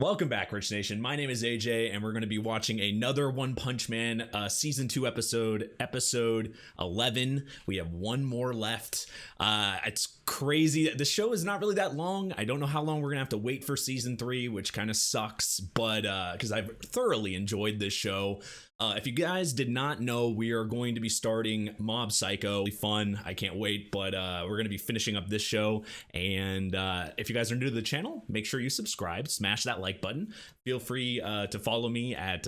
Welcome back, Rich Nation. My name is AJ, and we're going to be watching another One Punch Man Season 2 episode 11. We have one more left. It's crazy. The show is not really that long. I don't know how long we're going to have to wait for Season 3, which kind of sucks, but because I've thoroughly enjoyed this show. If you guys did not know, we are going to be starting Mob Psycho. Fun. I can't wait, but we're going to be finishing up this show. And if you guys are new to the channel, make sure you subscribe, smash that like button. Feel free to follow me at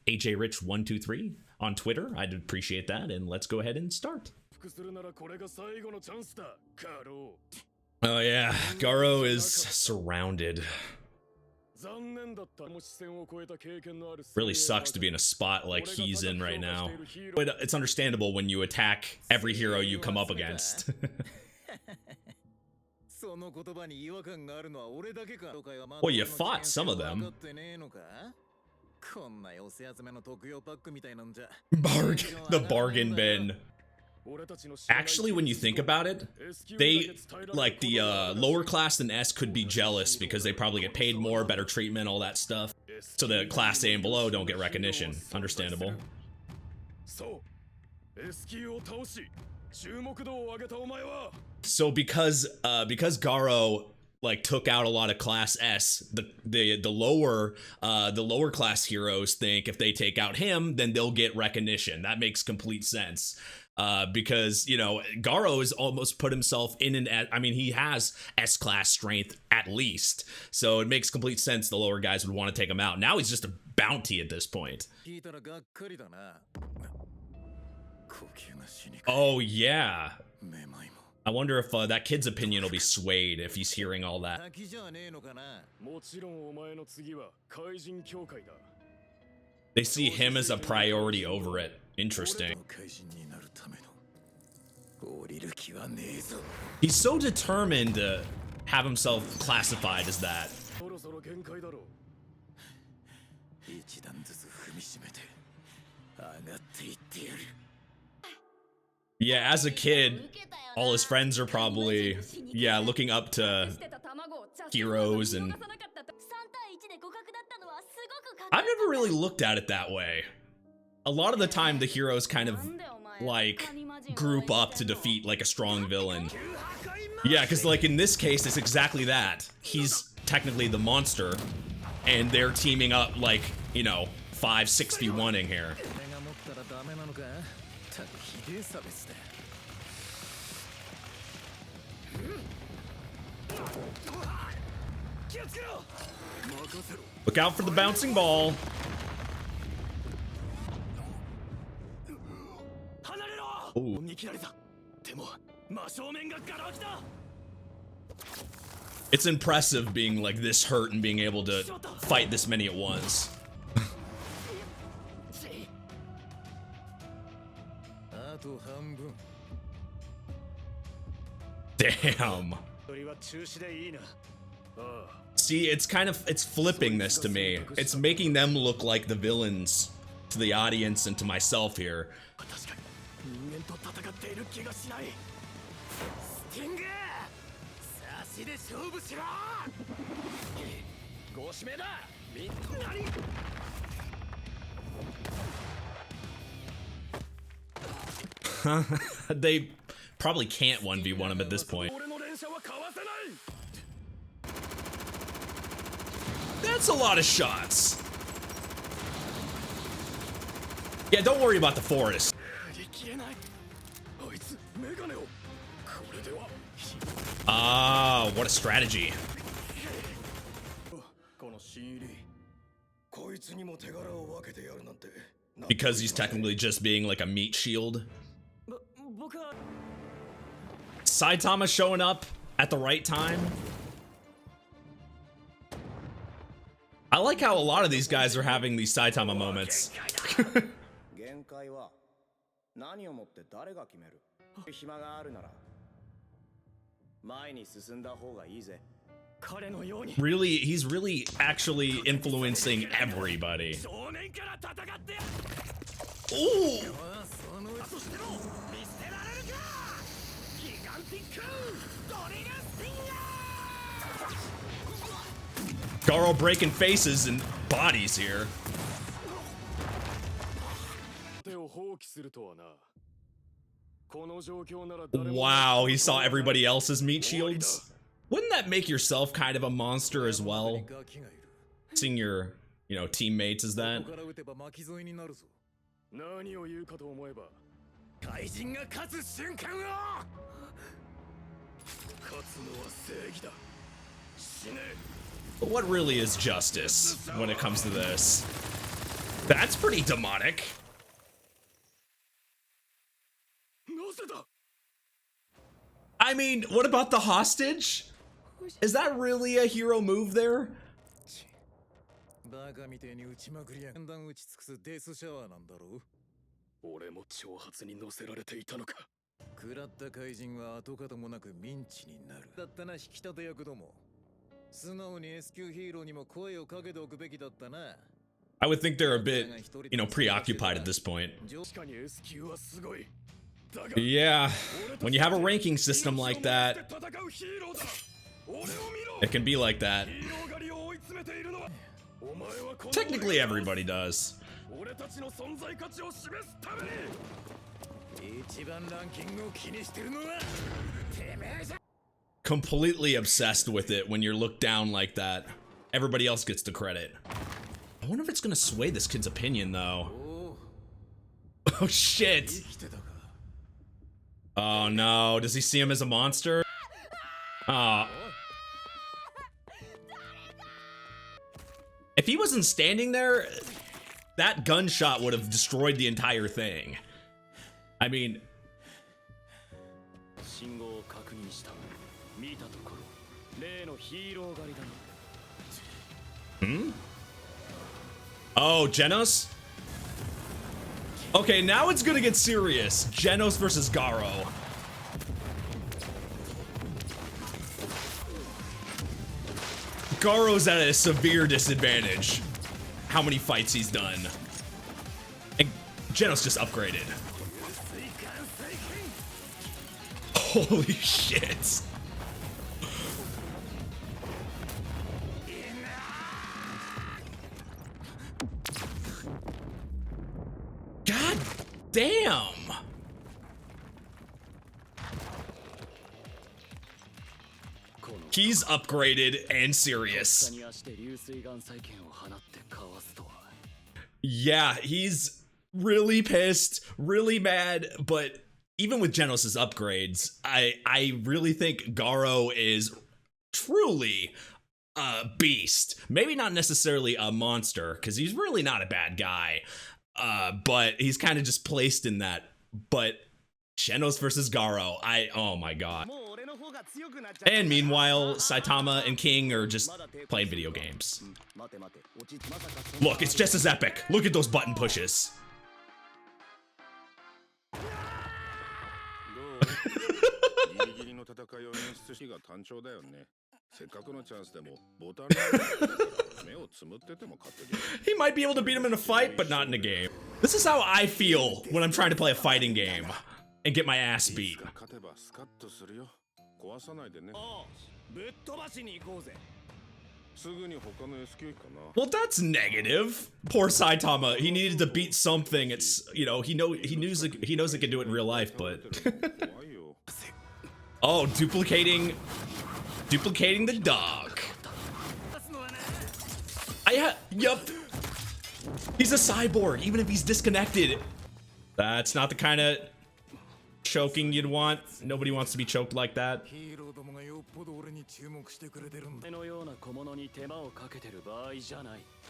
AJRich123 on Twitter. I'd appreciate that. And let's go ahead and start. Oh yeah, Garo is surrounded. Really sucks to be in a spot like he's in right now. But it's understandable when you attack every hero you come up against. Well, you fought some of them. The bargain bin. Actually, when you think about it, they, like, the lower class than S could be jealous because they probably get paid more, better treatment, all that stuff. So the class A and below don't get recognition. Understandable. So because Garo like took out a lot of class S, the lower class heroes think if they take out him, then they'll get recognition. That makes complete sense. Because, you know, Garo has almost put himself in an, I mean, he has S-class strength at least, so it makes complete sense the lower guys would want to take him out. Now he's just a bounty at this point. Oh, yeah. I wonder if that kid's opinion will be swayed if he's hearing all that. They see him as a priority over it. Interesting. He's so determined to have himself classified as that. Yeah, as a kid, all his friends are probably, yeah, looking up to heroes, and I've never really looked at it that way. A lot of the time, the heroes kind of, like, group up to defeat, like, a strong villain. Yeah, because, like, in this case, it's exactly that. He's technically the monster, and they're teaming up, like, you know, 561ing here. Look out for the bouncing ball. Ooh. It's impressive being like this hurt and being able to fight this many at once. Damn. See, it's kind of, it's flipping this to me. It's making them look like the villains to the audience and to myself here. They probably can't 1v1 him at this point. That's a lot of shots. Yeah, don't worry about the forest. Ah, what a strategy. Because he's technically just being like a meat shield. Saitama showing up at the right time. I like how a lot of these guys are having these Saitama moments. Really, he's really actually influencing everybody. Ooh! Garo breaking faces and bodies here. Wow, he saw everybody else's meat shields. Wouldn't that make yourself kind of a monster as well? Seeing your, you know, teammates as that. But what really is justice when it comes to this? That's pretty demonic. I mean, what about the hostage? Is that really a hero move there? I would think they're a bit, you know, preoccupied at this point. Yeah, when you have a ranking system like that, it can be like that. Technically, everybody does. Completely obsessed with it when you're looked down like that. Everybody else gets the credit. I wonder if it's gonna sway this kid's opinion, though. Oh, shit. Oh, no. Does he see him as a monster? Oh. If he wasn't standing there, that gunshot would have destroyed the entire thing. I mean... Hmm? Oh, Genos? Okay, now it's gonna get serious. Genos versus Garo. Garo's at a severe disadvantage. How many fights he's done. And Genos just upgraded. Holy shit. God damn. He's upgraded and serious. Yeah, he's really pissed, really mad, but even with Genos' upgrades, I really think Garo is truly a beast. Maybe not necessarily a monster, because he's really not a bad guy, but he's kind of just placed in that. But Genos versus Garo, oh my god. And meanwhile, Saitama and King are just playing video games. Look, it's just as epic. Look at those button pushes. He might be able to beat him in a fight, but not in a game. This is how I feel when I'm trying to play a fighting game and get my ass beat. Well, that's negative. Poor Saitama. He needed to beat something. It's, you know, he knows it can do it in real life, but oh, duplicating the dog. Yup. He's a cyborg, even if he's disconnected. That's not the kind of choking you'd want. Nobody wants to be choked like that.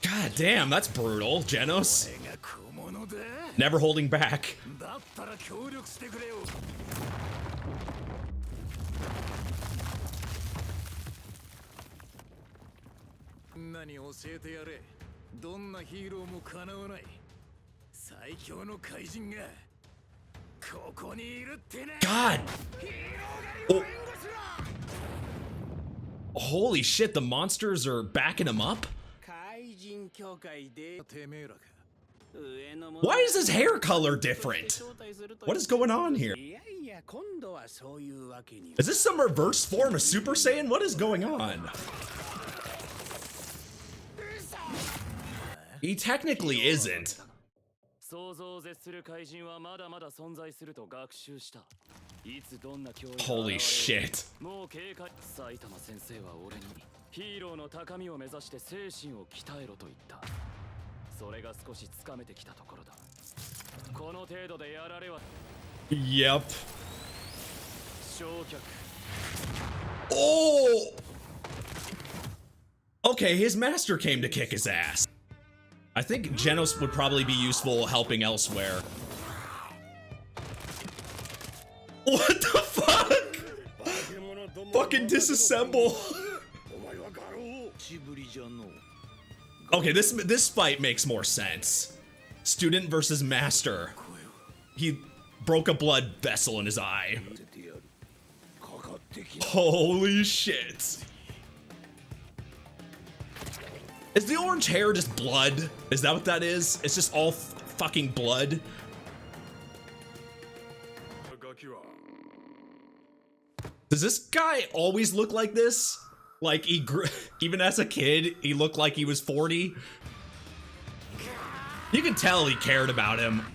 God damn, that's brutal, Genos. Never holding back. God. Oh. Holy shit, the monsters are backing him up? Why is his hair color different? What is going on here? Is this some reverse form of Super Saiyan? What is going on? He technically isn't. Holy shit. Yep. Oh! Okay, his master came to kick his ass. I think Genos would probably be useful helping elsewhere. What the fuck? Fucking disassemble. Okay, this fight makes more sense. Student versus master. He broke a blood vessel in his eye. Holy shit. Is the orange hair just blood? Is that what that is? It's just all fucking blood? Does this guy always look like this? Like he even as a kid, he looked like he was 40? You can tell he cared about him.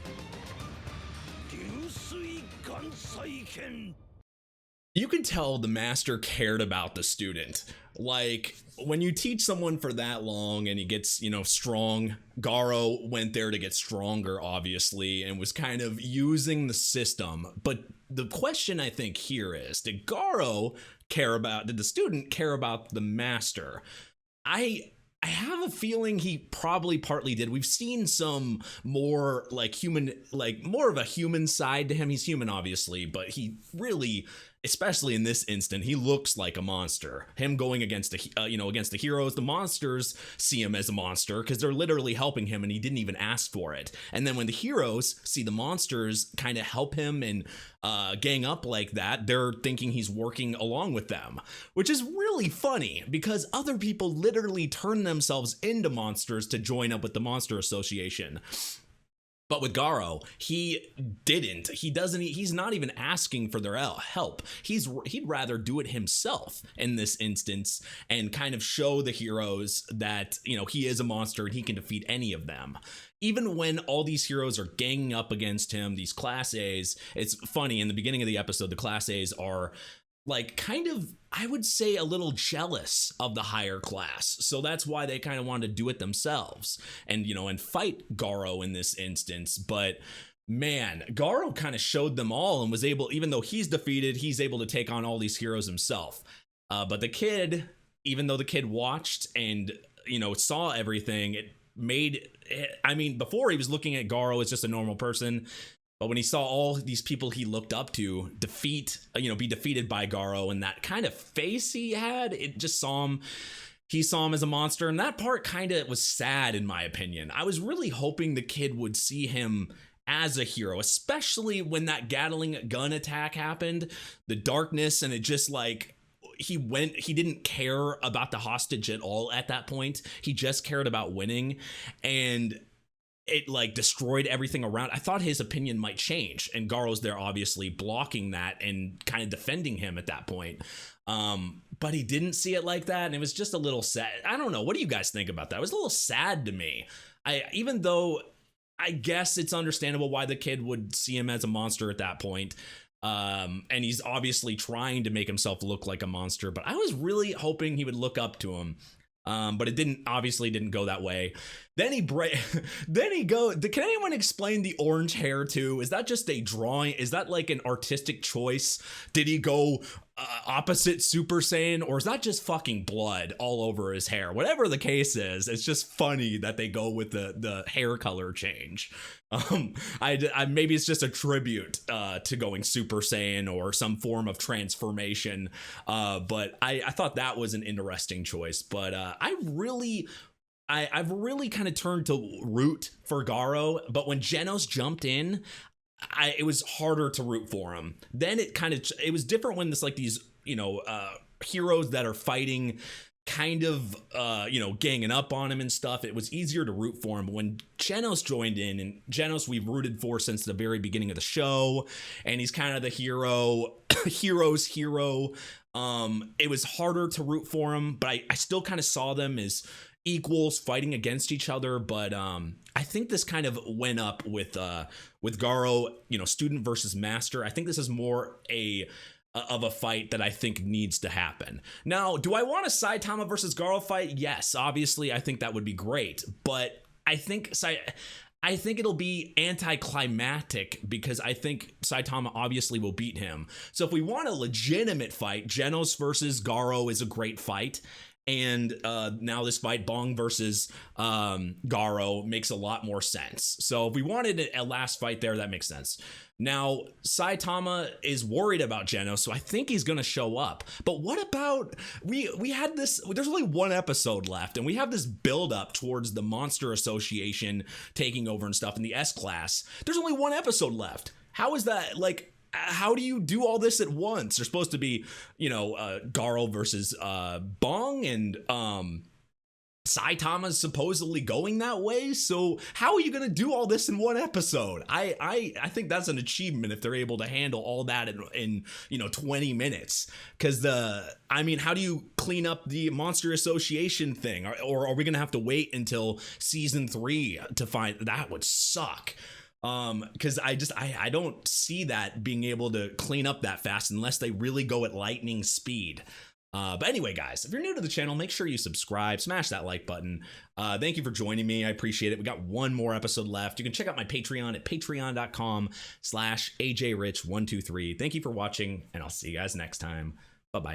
You can tell the master cared about the student. Like, when you teach someone for that long and he gets, you know, strong, Garo went there to get stronger, obviously, and was kind of using the system. But the question I think here is, did the student care about the master? I have a feeling he probably partly did. We've seen some more like human, like more of a human side to him. He's human, obviously, but he really, especially in this instant, he looks like a monster. Him going against against the heroes, the monsters see him as a monster because they're literally helping him and he didn't even ask for it. And then when the heroes see the monsters kind of help him and gang up like that, they're thinking he's working along with them, which is really funny because other people literally turn themselves into monsters to join up with the Monster Association. But with Garo, he didn't. He's not even asking for their help. He'd rather do it himself in this instance and kind of show the heroes that, you know, he is a monster and he can defeat any of them. Even when all these heroes are ganging up against him, these Class A's, it's funny, in the beginning of the episode, the Class A's are like kind of, I would say, a little jealous of the higher class. So that's why they kind of wanted to do it themselves and, you know, and fight Garo in this instance. But man, Garo kind of showed them all and was able, even though he's defeated, he's able to take on all these heroes himself. But the kid, even though the kid watched and, you know, saw everything, before he was looking at Garo as just a normal person. But when he saw all these people he looked up to be defeated by Garo, and that kind of face he had, it just he saw him as a monster. And that part kind of was sad, in my opinion. I was really hoping the kid would see him as a hero, especially when that Gatling gun attack happened, the darkness, and it just like, he didn't care about the hostage at all at that point. He just cared about winning, and it like destroyed everything around. I thought his opinion might change, and Garo's there obviously blocking that and kind of defending him at that point. But he didn't see it like that, and it was just a little sad. I don't know. What do you guys think about that? It was a little sad to me. Even though I guess it's understandable why the kid would see him as a monster at that point. And he's obviously trying to make himself look like a monster, but I was really hoping he would look up to him. But it obviously didn't go that way. Then can anyone explain the orange hair too? Is that just a drawing? Is that like an artistic choice? Did he go opposite Super Saiyan, or is that just fucking blood all over his hair? Whatever the case is, it's just funny that they go with the hair color change. Maybe it's just a tribute to going Super Saiyan or some form of transformation. But I thought that was an interesting choice. But I've really kind of turned to root for Garo. But when Genos jumped in, it was harder to root for him. Then it was different when these heroes that are fighting kind of ganging up on him and stuff. It was easier to root for him. But when Genos joined in, and Genos we've rooted for since the very beginning of the show, and he's kind of the hero's hero. It was harder to root for him, but I still kind of saw them as equals fighting against each other, but I think this kind of went up with Garo, student versus master. I think this is more of a fight that I think needs to happen. Now, do I want a Saitama versus Garo fight? Yes, obviously I think that would be great, but I think it'll be anticlimactic because I think Saitama obviously will beat him. So if we want a legitimate fight, Genos versus Garo is a great fight. And now this fight, Bong versus Garo, makes a lot more sense. So if we wanted a last fight there, that makes sense. Now, Saitama is worried about Genos, so I think he's going to show up. But what about, we had this, there's only one episode left, and we have this build up towards the Monster Association taking over and stuff in the S-Class. There's only one episode left. How is that, like, how do you do all this at once? There's supposed to be, Garo versus Bong, and Saitama's supposedly going that way. So how are you going to do all this in one episode? I think that's an achievement if they're able to handle all that in 20 minutes. Because how do you clean up the Monster Association thing? Or are we going to have to wait until season 3 to find that? Would suck. Because I don't see that being able to clean up that fast unless they really go at lightning speed. But anyway, guys, if you're new to the channel, make sure you subscribe, smash that like button. Thank you for joining me. I appreciate it. We got one more episode left. You can check out my Patreon at patreon.com/AJRich123. Thank you for watching, and I'll see you guys next time. Bye-bye.